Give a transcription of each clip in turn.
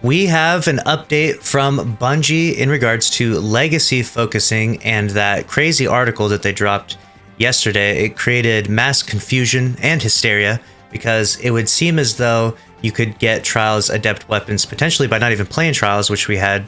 We have an update from Bungie in regards to legacy focusing and that crazy article that they dropped yesterday. It created mass confusion and hysteria because it would seem as though you could get Trials Adept weapons potentially by not even playing Trials, which we had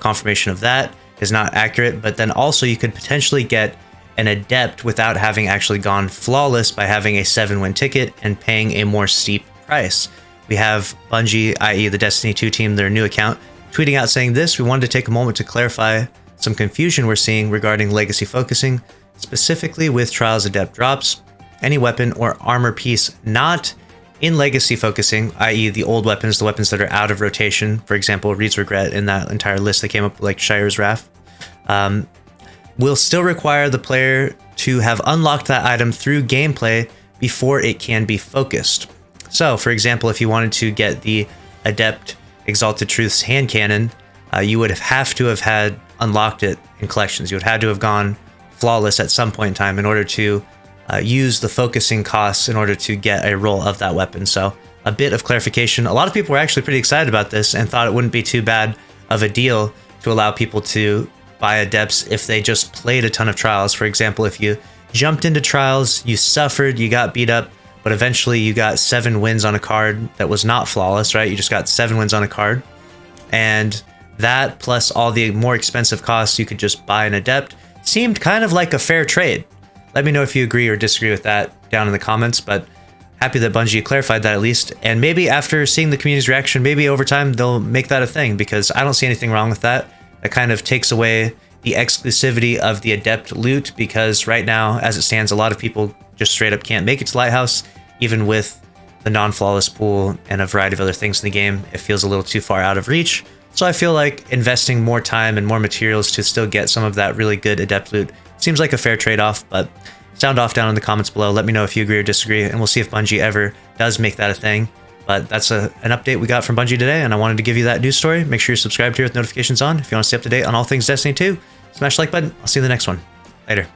confirmation of that is not accurate, but then also you could potentially get an Adept without having actually gone flawless by having a 7-win ticket and paying a more steep price. We have Bungie, i.e. the Destiny 2 team, their new account, tweeting out saying this. We wanted to take a moment to clarify some confusion we're seeing regarding legacy focusing, specifically with Trials Adept drops. Any weapon or armor piece not in legacy focusing, i.e. the old weapons, the weapons that are out of rotation, for example, Reed's Regret in that entire list that came up like Shire's Wrath, will still require the player to have unlocked that item through gameplay before it can be focused. So, for example, if you wanted to get the Adept Exalted Truth's hand cannon, you would have to have had unlocked it in collections. You would have had to have gone flawless at some point in time in order to use the focusing costs in order to get a roll of that weapon. So, a bit of clarification. A lot of people were actually pretty excited about this and thought it wouldn't be too bad of a deal to allow people to buy Adepts if they just played a ton of Trials. For example, if you jumped into Trials, you suffered, you got beat up, but eventually you got 7 wins on a card that was not flawless, right? You just got 7 wins on a card. And that plus all the more expensive costs you could just buy an Adept seemed kind of like a fair trade. Let me know if you agree or disagree with that down in the comments, but happy that Bungie clarified that at least. And maybe after seeing the community's reaction, maybe over time they'll make that a thing, because I don't see anything wrong with that. That kind of takes away the exclusivity of the Adept loot, because right now, as it stands, a lot of people just straight up can't make it to Lighthouse, even with the non-flawless pool and a variety of other things in the game. It feels a little too far out of reach. So I feel like investing more time and more materials to still get some of that really good Adept loot seems like a fair trade-off, but sound off down in the comments below. Let me know if you agree or disagree, and we'll see if Bungie ever does make that a thing. But that's an update we got from Bungie today, and I wanted to give you that news story. Make sure you're subscribed here with notifications on if you want to stay up to date on all things Destiny 2. Smash the like button. I'll see you in the next one. Later.